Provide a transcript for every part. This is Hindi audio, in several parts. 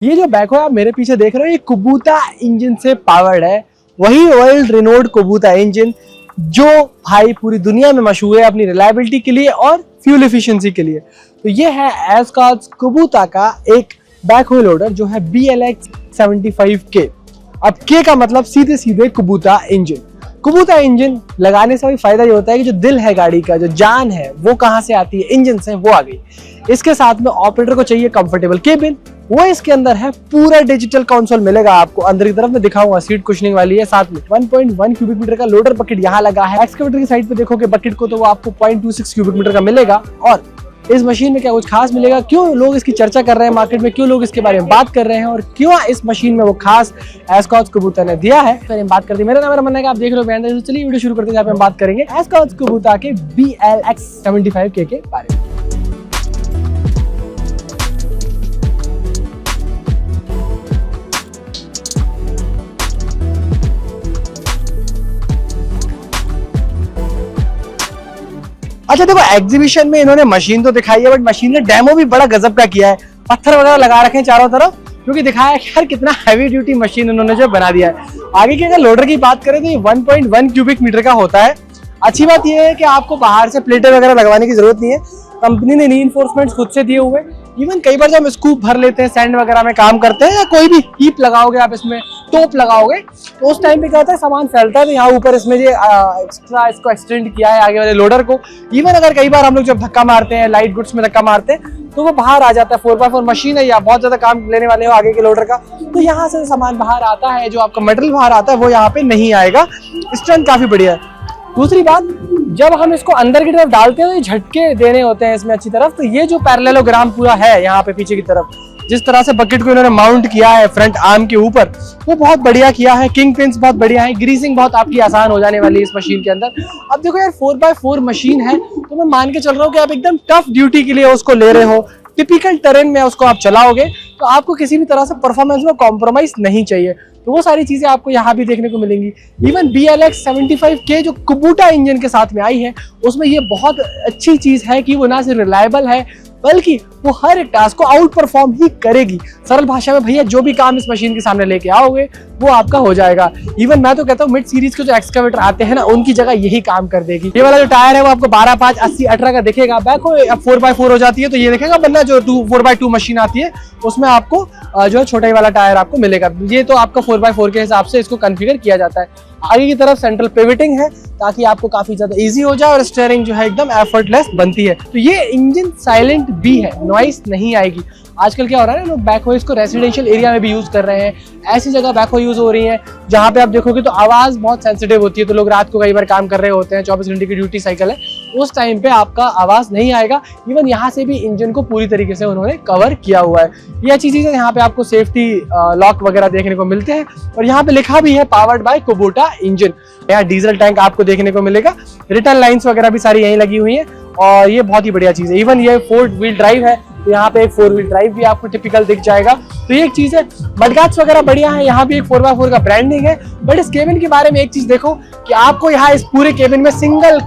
ये जो बैकहो आप मेरे पीछे देख रहे हो ये कुबूता इंजन से पावर्ड है। वही वर्ल्ड रिनोड कुबूता इंजन जो भाई पूरी दुनिया में मशहूर है अपनी रिलायबिलिटी के लिए और फ्यूल एफिशिएंसी के लिए। तो ये है एस्कॉर्ट्स कुबूता का एक बैकहो लोडर जो है BLX 75K। अब K का मतलब सीधे सीधे कुबूता इंजन। कुबूता इंजन लगाने से भी फायदा ये होता है कि जो दिल है गाड़ी का, जो जान है वो कहाँ से आती है, इंजन से, वो आ गई। इसके साथ में ऑपरेटर को चाहिए कंफर्टेबल केबिन, वो इसके अंदर है। पूरा डिजिटल कंसोल मिलेगा आपको। अंदर की तरफ में दिखाऊंगा, सीट कुशनिंग वाली है। साथ में 1.1 क्यूबिक मीटर का लोडर बकेट यहाँ लगा है। एक्सकेवेटर की साइड पे देखोगे बकेट को तो वो आपको 0.26 क्यूबिक मीटर का मिलेगा। और इस मशीन में क्या कुछ खास मिलेगा, क्यों लोग इसकी चर्चा कर रहे हैं मार्केट में, क्यों लोग इसके बारे में बात कर रहे हैं और क्यों इस मशीन में वो खास एस्कॉर्ट्स कुबूता ने दिया है, फिर हम बात करते हैं। मेरा नाम मन है, आप देख रहे हो। चलिए वीडियो शुरू करते हैं, जहाँ पे हम बात करेंगे एस्कॉर्ट्स कुबूता के BLX 75K के बारे में। अच्छा देखो, एग्जीबिशन में इन्होंने मशीन तो दिखाई है बट मशीन ने डेमो भी बड़ा गजब का किया है। पत्थर वगैरह लगा रखे हैं चारों तरफ, क्योंकि दिखाया है कि यार कितना हैवी ड्यूटी मशीन उन्होंने जो बना दिया है। आगे की अगर लोडर की बात करें तो ये 1.1 क्यूबिक मीटर का होता है। अच्छी बात यह है कि आपको बाहर से प्लेटें वगैरह लगवाने की जरूरत नहीं है। कंपनी ने रीइंफोर्समेंट खुद से दिए हुए। इवन कई बार जब हम स्कूप भर लेते हैं, सैंड वगैरह में काम करते हैं, या कोई भी हीप लगाओगे आप, इसमें टोप लगाओगे तो उस टाइम पे क्या होता है, सामान फैलता है। तो यहाँ ऊपर इसमें जो एक्स्ट्रा इसको एक्सटेंड किया है आगे वाले लोडर को। इवन अगर कई बार हम लोग जब धक्का मारते हैं, लाइट गुड्स में धक्का मारते हैं, तो वो बाहर आ जाता है। 4x4 मशीन है या बहुत ज्यादा काम लेने वाले हो आगे के लोडर का, तो यहाँ से सामान बाहर आता है। जो आपका मटेरियल बाहर आता है वो यहाँ पे नहीं आएगा। स्ट्रेंथ काफी बढ़िया है। दूसरी बात, जब हम इसको अंदर की तरफ डालते हैं तो ये झटके देने होते हैं इसमें अच्छी तरफ। तो ये जो पैरेललोग्राम पूरा है यहाँ पे पीछे की तरफ, जिस तरह से बकेट को इन्होंने माउंट किया है फ्रंट आर्म के ऊपर, वो बहुत बढ़िया किया है। किंग पिन्स बहुत बढ़िया है। ग्रीसिंग बहुत आपकी आसान हो जाने वाली है इस मशीन के अंदर। अब देखो यार, 4x4 मशीन है तो मैं मान के चल रहा हूँ कि आप एकदम टफ ड्यूटी के लिए उसको ले रहे हो, टिपिकल टेरेन में उसको आप चलाओगे तो आपको किसी भी तरह से परफॉर्मेंस में कॉम्प्रोमाइज नहीं चाहिए। तो वो सारी चीजें आपको यहाँ भी देखने को मिलेंगी। इवन BLX 75K जो कुबूटा इंजन के साथ में आई है, उसमें ये बहुत अच्छी चीज है कि वो ना सिर्फ रिलायबल है बल्कि वो हर एक टास्क को आउट परफॉर्म ही करेगी। सरल भाषा में भैया, जो भी काम इस मशीन के सामने लेके आओगे वो आपका हो जाएगा। इवन मैं तो कहता हूँ मिड सीरीज के जो एक्सकेवेटर आते हैं ना, उनकी जगह यही काम कर देगी। ये वाला जो टायर है वो आपको 12.5 80-18 का दिखेगा। बैकहो अब 4x4 हो जाती है तो ये देखेगा, वरना जो 4x2 मशीन आती है उसमें आपको जो है छोटा ही वाला टायर आपको मिलेगा। ये तो आपका 4x4 के हिसाब से इसको कॉन्फ़िगर किया जाता है। आगे की तरफ सेंट्रल पिवटिंग है ताकि आपको काफी ज्यादा इजी हो जाए और स्टीयरिंग जो है एकदम एफर्टलेस बनती है। तो ये इंजन साइलेंट भी है, नॉइस नहीं आएगी। आजकल क्या हो रहा है ना, लोग बैकहो इसको रेसिडेंशियल एरिया में भी यूज कर रहे हैं। ऐसी जगह बैकहो यूज हो रही है जहां पे आप देखोगे तो आवाज बहुत सेंसिटिव होती है। तो लोग रात को कई बार काम कर रहे होते हैं, 24 घंटे की ड्यूटी साइकिल है, उस टाइम पे आपका आवाज नहीं आएगा। इवन यहाँ से भी इंजन को पूरी तरीके से उन्होंने कवर किया हुआ है। ये अच्छी चीज है। यहाँ पे आपको सेफ्टी लॉक वगैरह देखने को मिलते हैं और यहाँ पे लिखा भी है पावर्ड बाय कुबूटा इंजन। यहाँ डीजल टैंक आपको देखने को मिलेगा। रिटर्न लाइन्स वगैरह भी सारी यहीं लगी हुई है और ये बहुत ही बढ़िया चीज है। इवन ये 4 व्हील ड्राइव है तो यहाँ पे एक 4 व्हील ड्राइव भी आपको टिपिकल दिख जाएगा। तो ये एक चीज है। मडगार्ड्स वगैरह बढ़िया है। यहाँ भी एक 4x4 का ब्रांडिंग है। बट इस केबिन के बारे में एक चीज देखो कि आपको यहाँ इस पूरे केबिन में सिंगल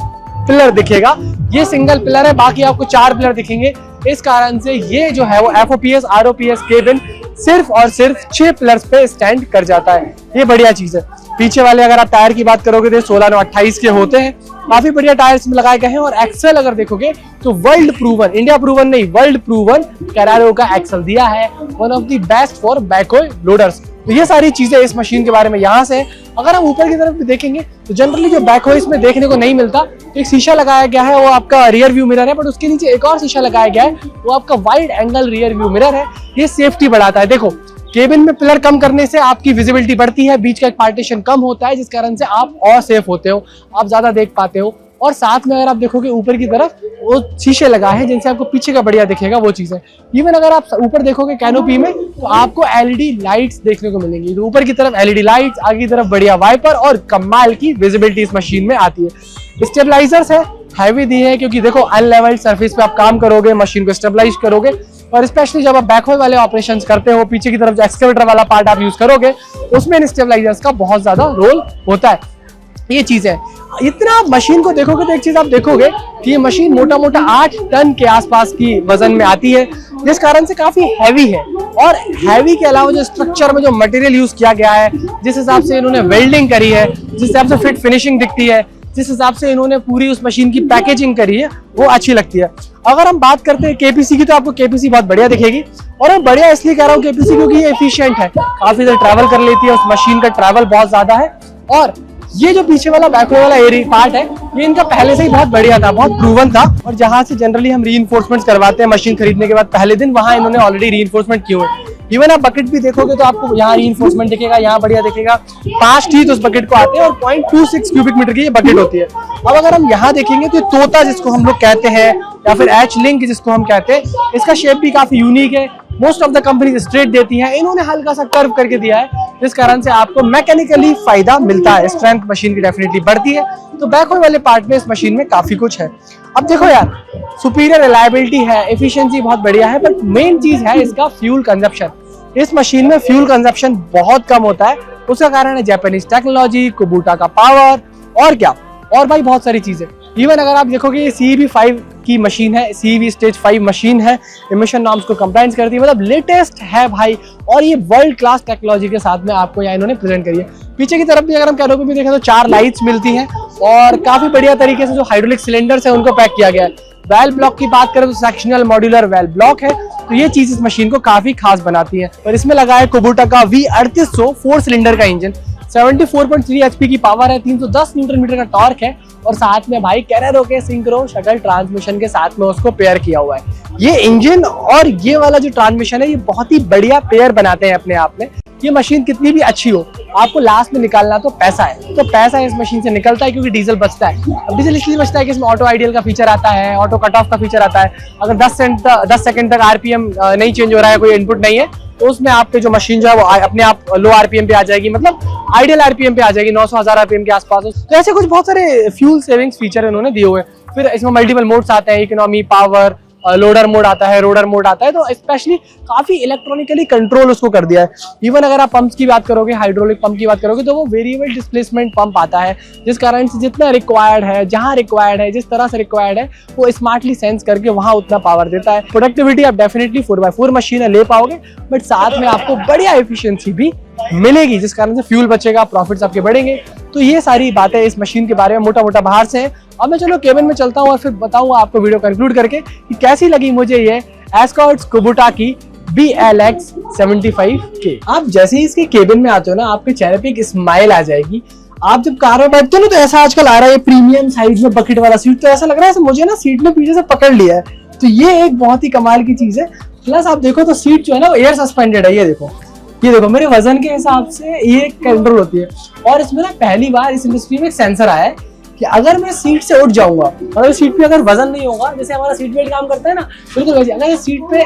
पिलर दिखेगा। ये सिंगल पिलर है, बाकी आपको 4 पिलर दिखेंगे। इस कारण से ये जो है वो FOPS ROPS केबिन सिर्फ और सिर्फ 6 पिलर्स पे स्टैंड कर जाता है। ये बढ़िया चीज है। पीछे वाले अगर आप टायर की बात करोगे तो 16/28 के होते हैं। काफी बढ़िया टायर इसमें लगाए गए हैं। और एक्सेल अगर देखोगे तो वर्ल्ड प्रूवन, इंडिया प्रूवन नहीं, वर्ल्ड प्रूवन कैरारो का एक्सेल दिया है। One of the best for backhoe loaders. तो ये सारी चीजें इस मशीन के बारे में यहाँ से। अगर हम ऊपर की तरफ भी देखेंगे तो जनरली जो बैकहो इसमें देखने को नहीं मिलता, तो एक शीशा लगाया गया है, वो आपका रियर व्यू मिरर है। बट उसके नीचे एक और शीशा लगाया गया है, वो आपका wide angle rear view mirror है। ये सेफ्टी बढ़ाता है। देखो, केबिन में पिलर कम करने से आपकी विजिबिलिटी बढ़ती है, बीच का एक पार्टीशन कम होता है, जिस कारण से आप और सेफ होते हो, आप ज्यादा देख पाते हो। और साथ में अगर आप देखोगे ऊपर की तरफ वो शीशे लगाए हैं जिनसे आपको पीछे का बढ़िया दिखेगा, वो चीज है। इवन अगर आप ऊपर देखोगे कैनोपी में तो आपको LED लाइट्स देखने को मिलेंगी। तो ऊपर की तरफ LED लाइट्स, आगे की तरफ बढ़िया वाइपर और कमाल की विजिबिलिटी इस मशीन में आती है। स्टेबलाइजर्स है, हैवी दी है, क्योंकि देखो अनलेवल्ड सरफेस पे आप काम करोगे, मशीन को स्टेबलाइज करोगे। और स्पेशली जब आप बैकहो वाले ऑपरेशंस करते हो, पीछे की तरफ जो एक्सकेवेटर वाला पार्ट आप यूज करोगे, उसमें इन स्टेबलाइजर्स का बहुत ज्यादा रोल होता है। ये चीज है। इतना मशीन को देखोगे तो एक चीज आप देखोगे कि ये मशीन मोटा मोटा 8 टन के आसपास की वजन में आती है, जिस कारण से काफी हैवी है। और हैवी के अलावा जो स्ट्रक्चर में जो मटेरियल यूज किया गया है, जिस हिसाब से इन्होंने वेल्डिंग करी है, जिस हिसाब से फिट फिनिशिंग दिखती है, जिस हिसाब से इन्होंने पूरी उस मशीन की पैकेजिंग करी है, वो अच्छी लगती है। अगर हम बात करते हैं केपीसी की, तो आपको केपीसी बहुत बढ़िया दिखेगी। और मैं बढ़िया इसलिए कह रहा हूँ केपीसी क्योंकि ये एफिशिएंट है, काफी देर ट्रैवल कर लेती है, उस मशीन का ट्रैवल बहुत ज्यादा है। और ये जो पीछे वाला बैकवे वाला एरिया पार्ट है, ये इनका पहले से ही बहुत बढ़िया था, बहुत प्रूवन था। और जहां से जनरली हम रीइंफोर्समेंट करवाते हैं मशीन खरीदने के बाद पहले दिन, वहां इन्होंने ऑलरेडी रीइंफोर्समेंट किए हुए। इवन आप बकेट भी देखोगे तो आपको यहाँ रीइंफोर्समेंट दिखेगा, यहाँ बढ़िया दिखेगा। 5 टीथ उस बकेट को आते हैं और 0.26 क्यूबिक मीटर की ये बकेट होती है। अब अगर हम यहाँ देखेंगे तो तोता जिसको हम लोग कहते हैं, या फिर एच लिंक जिसको हम कहते हैं, इसका शेप भी काफी यूनिक है। Most of the company straight देती हैं, इन्होंने हल्का सा कर्व करके दिया है, जिस कारण से आपको मैकेनिकली फायदा मिलता है, स्ट्रेंथ मशीन की डेफिनेटली बढ़ती है। तो बैकवे वाले पार्ट में इस मशीन में काफी कुछ है। अब देखो यार, सुपीरियर रिलायबिलिटी है, एफिशिएंसी बहुत बढ़िया है, बट मेन चीज है इसका फ्यूल कंजप्शन। इस मशीन में फ्यूल कंजप्शन बहुत कम होता है। उसका कारण है जापानीज टेक्नोलॉजी, कुबूटा का पावर, और क्या, और भाई बहुत सारी चीजें। इवन अगर आप देखोगे ये CEV 5 की मशीन है, CEV स्टेज 5 मशीन है, इमिशन नॉर्म्स को कंप्लाइंस करती है, मतलब लेटेस्ट है भाई। और ये वर्ल्ड क्लास टेक्नोलॉजी के साथ में आपको यहाँ इन्होंने प्रेजेंट करी है। पीछे की तरफ भी अगर हम कैनोपी भी देखें तो 4 लाइट्स मिलती हैं, और काफी बढ़िया तरीके से जो हाइड्रोलिक सिलेंडर्स है उनको पैक किया गया है। वेल ब्लॉक की बात करें तो सेक्शनल मॉड्यूलर वेल ब्लॉक है, तो ये चीज इस मशीन को काफी खास बनाती है। और इसमें लगा है कुबूटा का V3800 4 सिलेंडर का इंजन, 74.3 HP की पावर है, 310 न्यूटन मीटर का टॉर्क है, और साथ में भाई कैरेरो के सिंक्रो शटल ट्रांसमिशन के साथ में उसको पेयर किया हुआ है। ये इंजन और ये वाला जो ट्रांसमिशन है, ये बहुत ही बढ़िया पेयर बनाते हैं अपने आप में। ये मशीन कितनी भी अच्छी हो, आपको लास्ट में निकालना तो पैसा है, तो पैसा इस मशीन से निकलता है क्योंकि डीजल बचता है। अब डीजल इसलिए बचता है कि इसमें ऑटो आइडियल का फीचर आता है, ऑटो कट ऑफ का फीचर आता है। अगर 10 सेकंड तक RPM नहीं चेंज हो रहा है, कोई इनपुट नहीं है, तो उसमें आपके जो मशीन जो है वो अपने आप लो RPM पे आ जाएगी, मतलब आइडियल RPM पे आ जाएगी, 900-1000 RPM के आसपास। तो ऐसे कुछ बहुत सारे फ्यूल सेविंग्स फीचर इन्होंने दिए हुए हैं। फिर इसमें मल्टीपल मोड्स आते हैं, इकोनॉमी, पावर, लोडर मोड आता है, रोडर मोड आता है, तो स्पेशली काफी इलेक्ट्रॉनिकली कंट्रोल उसको कर दिया है। इवन अगर आप पंप्स की बात करोगे, हाइड्रोलिक पंप की बात करोगे, तो वो वेरिएबल डिस्प्लेसमेंट पंप आता है, जिस कारण से जितना रिक्वायर्ड है, जहां रिक्वायर्ड है, जिस तरह से रिक्वायर्ड है, वो स्मार्टली सेंस करके वहां उतना पावर देता है। प्रोडक्टिविटी आप डेफिनेटली 4x4 मशीन ले पाओगे, बट साथ में आपको बढ़िया एफिशिएंसी भी मिलेगी, जिस कारण से फ्यूल बचेगा, प्रॉफिट्स आपके बढ़ेंगे। तो ये सारी बातें इस मशीन के बारे में मोटा मोटा बाहर से है। अब मैं चलो केबिन में चलता हूँ और फिर बताऊंगा आपको वीडियो कंक्लूड करके कि कैसी लगी मुझे ये एस्कॉर्ट्स कुबूटा की BLX 75K। आप जैसे ही इसके केबिन में आते हो ना, आपके चेहरे पे एक स्माइल आ जाएगी। आप जब कार में बैठते हो ना, तो ऐसा आजकल आ रहा है प्रीमियम साइज में बकेट वाला सीट, तो ऐसा लग रहा है मुझे ना सीट में पीछे से पकड़ लिया है। तो ये एक बहुत ही कमाल की चीज है। प्लस आप देखो तो सीट जो है ना वो एयर सस्पेंडेड है। ये देखो मेरे वजन के हिसाब से ये कंट्रोल होती है। और इसमें ना पहली बार इस इंडस्ट्री में एक सेंसर आया है कि अगर मैं सीट से उठ जाऊंगा, मतलब सीट पे अगर वजन नहीं होगा, जैसे हमारा सीट बेल्ट काम करता है ना, बिल्कुल वैसे अगर सीट पे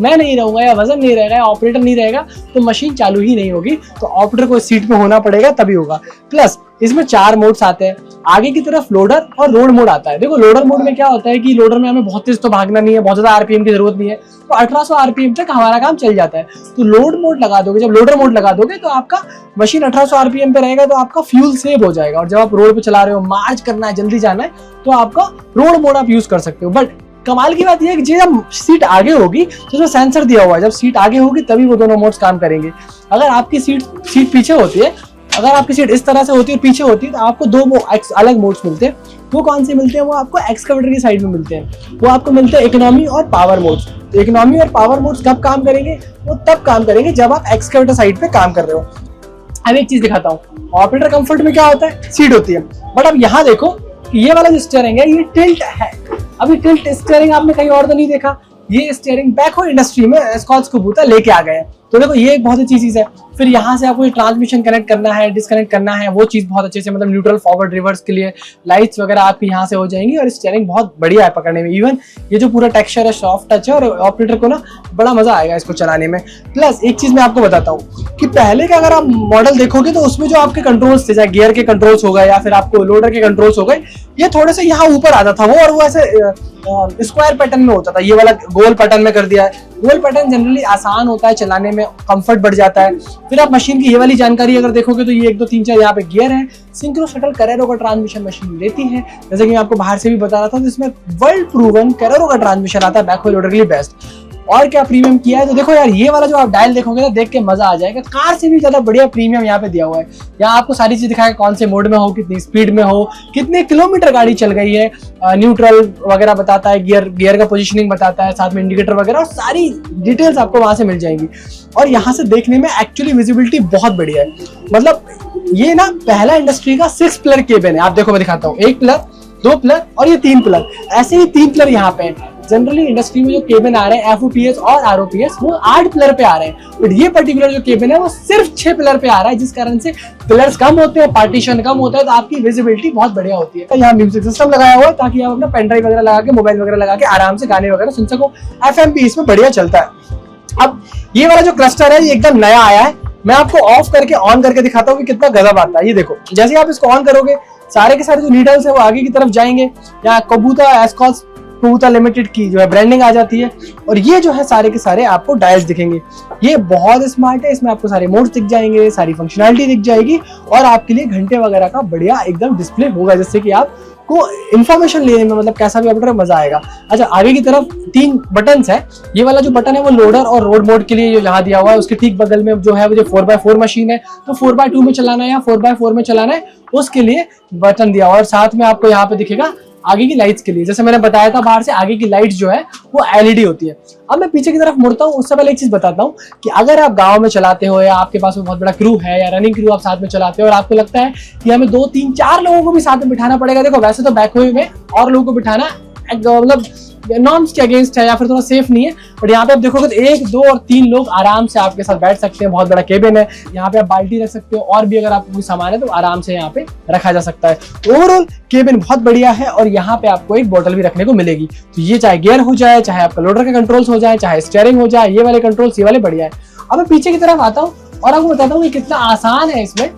मैं नहीं रहूंगा या वजन नहीं रहेगा या ऑपरेटर नहीं रहेगा, तो मशीन चालू ही नहीं होगी। तो ऑपरेटर को सीट पे होना पड़ेगा तभी होगा। प्लस इसमें 4 मोड्स आते हैं। आगे की तरफ लोडर और रोड मोड आता है। देखो लोडर मोड में क्या होता है कि लोडर में हमें बहुत तेज तो भागना नहीं है, बहुत ज्यादा RPM की जरूरत नहीं है, तो 1800 RPM तक हमारा काम चल जाता है। तो लोड मोड लगा दोगे, जब लोडर मोड लगा दोगे तो आपका मशीन 1800 RPM पे रहेगा, तो आपका फ्यूल सेव हो जाएगा। और जब आप रोड पे चला रहे हो, मार्च करना है, जल्दी जाना है, तो आपका रोड मोड आप यूज कर सकते हो। बट कमाल की बात यह है कि जब सीट आगे होगी तो जो सेंसर दिया हुआ है, जब सीट आगे होगी तभी वो दोनों मोड्स काम करेंगे। अगर आपकी सीट पीछे होती है, अगर आपकी सीट इस तरह से होती है और पीछे होती है, तो आपको 2 अलग मोड्स मिलते हैं। वो कौन से मिलते हैं? वो आपको एक्सकवेटर की साइड में मिलते हैं। वो आपको मिलते हैं इकोनॉमी और पावर मोड्स। तो इकोनॉमी और पावर मोड्स कब काम करेंगे? वो तब काम करेंगे जब आप एक्सकवेटर साइड पे काम कर रहे हो। अब एक चीज दिखाता हूँ, ऑपरेटर कंफर्ट में क्या होता है, सीट होती है। बट अब यहाँ देखो कि ये वाला जो स्टीयरिंग है ये टिल्ट है। अभी टिल्ट स्टीयरिंग आपने कहीं और तो नहीं देखा। ये स्टीयरिंग बैकहो इंडस्ट्री में एस्कॉर्ट्स कुबूटा लेके आ गए हैं। तो देखो ये एक बहुत अच्छी चीज है। फिर यहाँ से आपको ट्रांसमिशन कनेक्ट करना है, डिस्कनेक्ट करना है, वो चीज बहुत अच्छे से, मतलब न्यूट्रल, फॉरवर्ड, रिवर्स के लिए लाइट्स वगैरह आपकी यहाँ से हो जाएंगी। और स्टीयरिंग बहुत बढ़िया है पकड़ने में। इवन ये जो पूरा टेक्सचर है सॉफ्ट टच है, और ऑपरेटर को ना बड़ा मजा आएगा इसको चलाने में। प्लस एक चीज मैं आपको बताता हूँ कि पहले का अगर आप मॉडल देखोगे तो उसमें जो आपके कंट्रोल्स थे, चाहे गियर के कंट्रोल्स हो गए या फिर आपको लोडर के कंट्रोल्स हो गए, ये थोड़े से यहाँ ऊपर आता था वो, और वो ऐसे स्क्वायर पैटर्न में होता था। ये वाला गोल पैटर्न में कर दिया है। गोल पैटर्न जनरली आसान होता है चलाने में, कंफर्ट बढ़ जाता है। फिर आप मशीन की ये वाली जानकारी अगर देखोगे तो ये 1 2 3 4 यहाँ पे गियर है, सिंक्रो शटल कैरेरो का ट्रांसमिशन मशीन लेती है। जैसे कि मैं आपको बाहर से भी बता रहा था, तो इसमें वर्ल्ड प्रूवन कैरेरो का ट्रांसमिशन आता है बैकहो लोडर के लिए बेस्ट। और क्या प्रीमियम किया है तो देखो यार, ये वाला जो आप डायल देखोगे ना, देख के मजा आ जाएगा। कार से भी ज्यादा बढ़िया प्रीमियम यहाँ पे दिया हुआ है। यहाँ आपको सारी चीज दिखाएगा, कौन से मोड में हो, कितनी स्पीड में हो, कितने किलोमीटर गाड़ी चल गई है, न्यूट्रल वगैरह बताता है, गियर का पोजीशनिंग बताता है, साथ में इंडिकेटर वगैरह, और सारी डिटेल्स आपको वहां से मिल जाएंगी। और यहाँ से देखने में एक्चुअली विजिबिलिटी बहुत बढ़िया है। मतलब ये ना पहला इंडस्ट्री का 6 पिलर केबिन है। आप देखो, मैं दिखाता हूँ, 1 पिलर, 2 पिलर और ये 3 पिलर, ऐसे ही 3 पिलर यहाँ पे है। जनरली इंडस्ट्री में जो केबिन आ रहे हैं FOPS और ROPS, वो 8 पिलर पे आ रहे हैं, बट ये पर्टिकुलर जो केबिन है वो सिर्फ 6 पिलर पे आ रहा है, जिस कारण से पिलर्स कम होते हैं, पार्टीशन कम होता है, तो आपकी विजिबिलिटी बहुत बढ़िया होती है। तो यहाँ म्यूजिक सिस्टम लगाया हुआ है ताकि आप अपना पेन ड्राइव वगैरह लगा के, मोबाइल वगैरह लगा के आराम से गाने वगैरह सुन सको। FM भी इसमें बढ़िया चलता है। अब ये वाला जो क्लस्टर है ये एकदम नया आया है। मैं आपको ऑफ करके ऑन करके दिखाता हूँ कि कितना गजब आता है। ये देखो, जैसे आप इसको ऑन करोगे, सारे के सारे जो नीडल्स है वो आगे की तरफ जाएंगे। यहाँ कबूतर एस्कॉस कबूतर लिमिटेड की जो है ब्रांडिंग आ जाती है, और ये जो है सारे के सारे आपको डायल्स दिखेंगे। ये बहुत स्मार्ट है, इसमें आपको सारे मोड्स दिख जाएंगे, सारी फंक्शनैलिटी दिख जाएगी, और आपके लिए घंटे वगैरह का बढ़िया एकदम डिस्प्ले होगा, जिससे कि आपको इंफॉर्मेशन लेने में, मतलब कैसा भी ऑपरेटर, मजा आएगा। अच्छा, आगे की तरफ 3 बटन्स है। ये वाला जो बटन है वो लोडर और रोड मोड के लिए यहाँ दिया हुआ है। उसके ठीक बगल में जो है वो 4x4 मशीन है, तो 4x2 में चलाना है या 4x4 में चलाना है, उसके लिए बटन दिया हुआ है। और साथ में आपको यहाँ पे दिखेगा आगे की लाइट्स के लिए, जैसे मैंने बताया था बाहर से, आगे की लाइट्स जो है वो LED होती है। अब मैं पीछे की तरफ मुड़ता हूँ, उससे पहले एक चीज बताता हूँ कि अगर आप गांव में चलाते हो या आपके पास में बहुत बड़ा क्रू है या रनिंग क्रू आप साथ में चलाते हो, और आपको लगता है कि हमें 2 3 4 लोगों को भी साथ में बिठाना पड़ेगा, देखो वैसे तो बैकहो में और लोगों को बिठाना मतलब नॉर्म्स के अगेंस्ट है या फिर थोड़ा सेफ नहीं है, बट यहाँ पे आप देखोगे तो 1 2 और 3 लोग आराम से आपके साथ बैठ सकते हैं। बहुत बड़ा केबिन है, यहाँ पे आप बाल्टी रख सकते हो, और भी अगर आपको कोई सामान है तो आराम से यहाँ पे रखा जा सकता है। ओवरऑल केबिन बहुत बढ़िया है, और यहाँ पे आपको एक बोतल भी रखने को मिलेगी। तो ये चाहे गियर हो जाए, चाहे आपका लोडर के कंट्रोल्स हो जाए, चाहे स्टीयरिंग हो जाए, ये वाले कंट्रोल्स ये वाले बढ़िया है। अब मैं पीछे की तरफ आता हूँ और आपको बताता हूँ कि कितना आसान है इसमें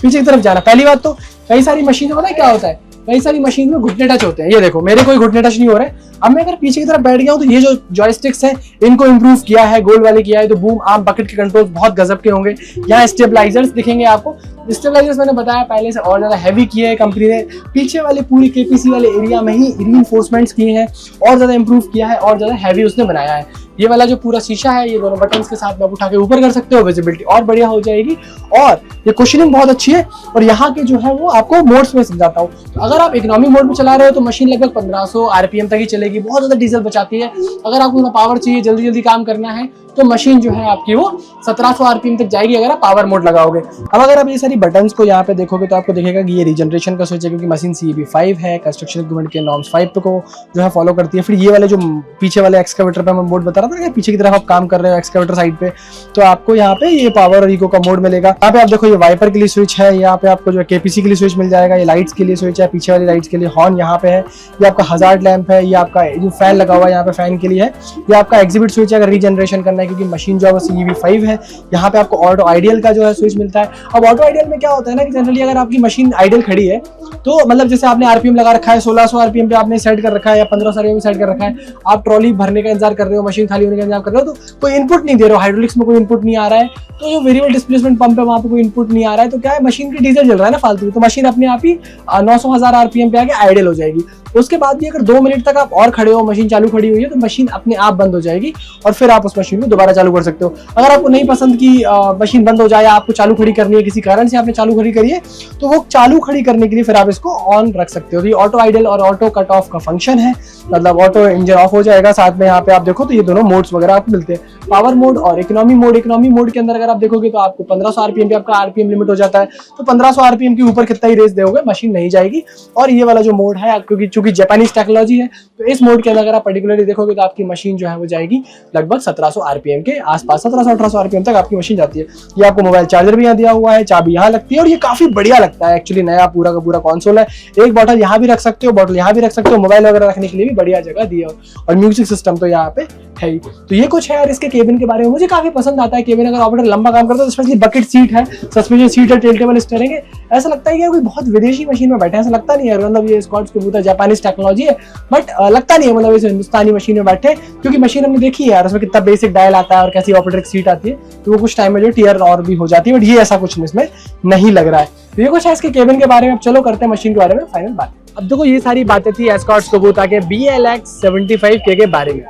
पीछे की तरफ जाना। पहली बात तो कई सारी मशीन में पता है क्या होता है, कई सारी मशीन में घुटने टच होते हैं। ये देखो, मेरे कोई घुटने टच नहीं हो रहे। अब मैं अगर पीछे की तरफ बैठ गया हूँ तो ये जो जॉयस्टिक्स है इनको इंप्रूव किया है, गोल्ड वाले किया है, तो बूम आर्म बकेट के कंट्रोल्स बहुत गजब के होंगे। यहाँ स्टेबलाइजर्स दिखेंगे आपको। स्टेबलाइजर्स मैंने बताया पहले से और ज्यादा हैवी किए हैं कंपनी ने। पीछे वाले पूरी KPC वाले एरिया में ही रीइंफोर्समेंट्स किए हैं, और ज्यादा इंप्रूव किया है, और ज्यादा हैवी उसने बनाया है। ये वाला जो पूरा शीशा है, ये दोनों बटन्स के साथ आप उठा के ऊपर कर सकते हो, विजिबिलिटी और बढ़िया हो जाएगी। और ये कुशनिंग बहुत अच्छी है। और यहाँ के जो है वो आपको मोड्स में समझाता हूँ। तो अगर आप इकोनॉमी मोड में चला रहे हो तो मशीन लगभग 1500 RPM तक ही चलेगी, बहुत ज्यादा डीजल बचाती है। अगर आपको थोड़ा पावर चाहिए, जल्दी जल्दी काम करना है, तो मशीन जो है आपकी वो 1700 RPM तक जाएगी अगर आप पावर मोड लगाओगे। अब अगर आप ये सारी बटन्स को यहाँ पे देखोगे तो आपको दिखेगा कि ये रीजनरेशन का स्विच है, क्योंकि मशीन CEB 5 है, कंस्ट्रक्शन इक्विपमेंट के नॉर्म्स 5 को जो है फॉलो करती है। फिर ये वाले जो पीछे वाले एक्सकवेटर पे मैं मोड बता रहा था ना, पीछे की तरफ आप काम कर रहे हो एक्सकवेटर साइड पे, तो आपको यहाँ पे ये पावर और इको का मोड मिलेगा। यहाँ पे आप देखो, ये वाइपर के लिए स्विच है, यहाँ पे आपको जो KPC के लिए स्विच मिल जाएगा, ये लाइट्स के लिए स्विच है, पीछे वाली लाइट्स के लिए हॉर्न यहाँ पे है, ये आपका हजार्ड लैंप है, ये आपका जो फैन लगा हुआ है यहाँ पे फैन के लिए है, ये आपका एग्जिबिट स्विच है अगर रीजनरेशन करना है, क्योंकि मशीन जो है CEB 5 है। यहाँ पे आपको ऑटो आइडियल का जो है स्विच मिलता है। अब ऑटो आइडियल में क्या होता है ना कि जनरली अगर आपकी मशीन आइडियल खड़ी है, तो मतलब जैसे आपने RPM लगा रखा है, 1600 RPM पे आपने सेट कर रखा है या 1500 RPM पे सेट कर रखा है, आप ट्रॉली भरने का इंतजार कर रहे हो, मशीन खाली होने का इंतजार कर रहे हो, तो कोई इनपुट नहीं दे रहे हो, हाइड्रोलिक्स में कोई इनपुट नहीं आ रहा है, तो जो वेरिएबल डिस्प्लेसमेंट पंप है वहां पे कोई इनपुट नहीं आ रहा है, तो क्या है, मशीन की डीजल जल रहा है ना फालतू, तो मशीन अपने आप ही 900,000 RPM पे आके आइडियल हो जाएगी। उसके बाद भी अगर 2 मिनट तक आप और खड़े हो, मशीन चालू खड़ी हुई है, तो मशीन अपने आप बंद हो जाएगी, और फिर आप उस मशीन को दोबारा चालू कर सकते हो। अगर आपको नहीं पसंद की मशीन बंद हो जाए, आपको चालू खड़ी करनी है, किसी कारण से आपने चालू खड़ी करी है, तो वो चालू खड़ी करने के लिए फिर आप इसको ऑन रख सकते हो। तो ये ऑटो आइडल और ऑटो कट ऑफ का फंक्शन है, मतलब ऑटो इंजन ऑफ हो जाएगा। साथ में यहाँ पे आप देखो तो ये दोनों मोड्स वगैरह आपको मिलते हैं, पावर मोड और इकोनॉमी मोड। इकोनॉमी मोड के अंदर अगर आप देखोगे तो आपको 1500 RPM पे आपका RPM लिमिट हो जाता है, तो 1500 RPM के ऊपर कितना ही रेस दोगे मशीन नहीं जाएगी। और ये वाला जो मोड है, क्योंकि चूंकि जापानीज टेक्नोलॉजी है, तो इस मोड के अंदर अगर आप पर्टिकुलरली देखोगे तो आपकी मशीन जो है वो जाएगी लगभग 1700 RPM के आसपास, 1700-1800 RPM तक आपकी मशीन जाती है। ये आपको मोबाइल चार्जर भी यहाँ दिया हुआ है, चाबी यहाँ लगती है, और ये काफी बढ़िया लगता है एक्चुअली, नया पूरा का पूरा कंसोल है। एक बॉटल यहाँ भी रख सकते हो, बॉटल यहाँ भी रख सकते हो, मोबाइल वगैरह रखने के लिए भी बढ़िया जगह दी है, और म्यूजिक सिस्टम तो यहाँ पे है ही। तो ये कुछ है यार इसके केबिन के बारे में, मुझे काफी पसंद आता है केबिन। अगर ऑपरेटर लंबा काम करता है, स्पेशली बकेट सीट है, सस्पेंशन सीट है, टेल टेबल स्टीयरिंग है, ऐसा लगता है कि कोई बहुत विदेशी मशीन में बैठे, ऐसा लगता नहीं है। मतलब ये स्कॉट्स कबूतर जापानी जापानीज टेक्नोलॉजी है, बट लगता नहीं है मतलब इस हिंदुस्तानी मशीन में बैठे, क्योंकि मशीन हमने देखी है यार, उसमें कितना बेसिक डायल आता है और कैसी ऑपरेटर की सीट आती है, तो वो कुछ टाइम में जो टीयर और भी हो जाती है, बट ये ऐसा कुछ इसमें नहीं लग रहा है। तो ये कुछ है इसके केबिन के बारे में। अब चलो करते हैं मशीन के बारे में फाइनल बात। अब देखो ये सारी बातें थी एस्कॉर्ट स्कोबूता के BLX 75K के बारे में।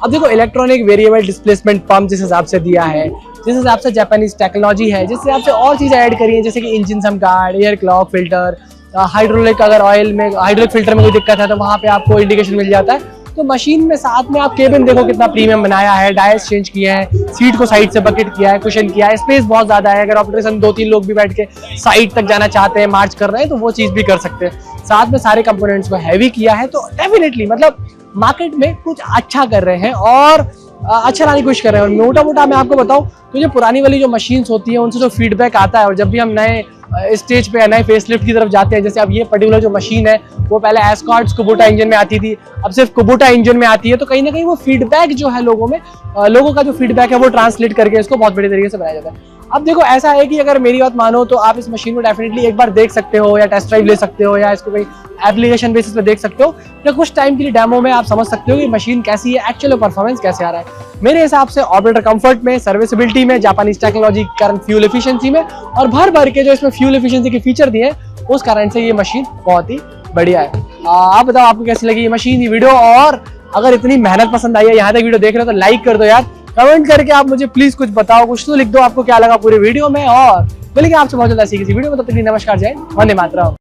अब देखो इलेक्ट्रॉनिक वेरिएबल डिस्प्लेसमेंट पंप जिस हिसाब से दिया है, जिस हिसाब से जापानीज टेक्नोलॉजी है, जिस हिसाब से और चीजें ऐड करी है, जैसे कि engine sump guard, air clock filter, hydraulic, अगर ऑयल में हाइड्रोलिक फिल्टर में कोई दिक्कत है तो वहां पे आपको इंडिकेशन मिल जाता है। तो मशीन में साथ में आप केबिन देखो कितना प्रीमियम बनाया है, डायल्स चेंज किए हैं, सीट को साइड से बकेट किया है, कुशन किया है, स्पेस बहुत ज्यादा है। अगर ऑपरेशन 2-3 लोग भी बैठ के साइड तक जाना चाहते हैं, मार्च कर रहे हैं, तो वो चीज भी कर सकते हैं। साथ में सारे कंपोनेंट्स को हैवी किया है, तो डेफिनेटली मतलब मार्केट में कुछ अच्छा कर रहे हैं और अच्छा लाने की कोशिश कर रहे हैं। और मोटा मोटा मैं आपको बताऊं तो जो पुरानी वाली जो मशीन्स होती है उनसे जो फीडबैक आता है, और जब भी हम नए स्टेज पे नए फेसलिफ्ट की तरफ जाते हैं, जैसे अब ये पर्टिकुलर जो मशीन है वो पहले एस्कॉर्ट कुबोटा इंजन में आती थी, अब सिर्फ कुबोटा इंजन में आती है, तो कहीं ना कहीं वो फीडबैक जो है लोगों में, लोगों का जो फीडबैक है वो ट्रांसलेट करके इसको बहुत बड़े तरीके से बनाया जाता है। अब देखो ऐसा है कि अगर मेरी बात मानो तो आप इस मशीन को डेफिनेटली एक बार देख सकते हो, या टेस्ट ड्राइव ले सकते हो, या इसको कोई एप्लीकेशन बेसिस पे देख सकते हो, या कुछ टाइम के लिए डेमो में आप समझ सकते हो कि मशीन कैसी है, एक्चुअल परफॉर्मेंस कैसे आ रहा है। मेरे हिसाब से ऑपरेटर कंफर्ट में, सर्विसिबिलिटी में, जापानीज टेक्नोलॉजी कारण फ्यूल एफिशिएंसी में, और भर के जो इसमें फ्यूल एफिशिएंसी के फीचर दिए हैं, उस कारण से ये मशीन बहुत ही बढ़िया है। आप बताओ आपको कैसी लगी ये मशीन, ये वीडियो, और अगर इतनी मेहनत पसंद आई है, यहाँ तक वीडियो देख रहे हो तो लाइक कर दो यार। कमेंट करके आप मुझे प्लीज कुछ बताओ, कुछ तो लिख दो आपको क्या लगा पूरे वीडियो में, और मिलेंगे आपसे बहुत ज्यादा ऐसी किसी वीडियो में। तब तक नमस्कार, जय हिंद, वंदे मातरम।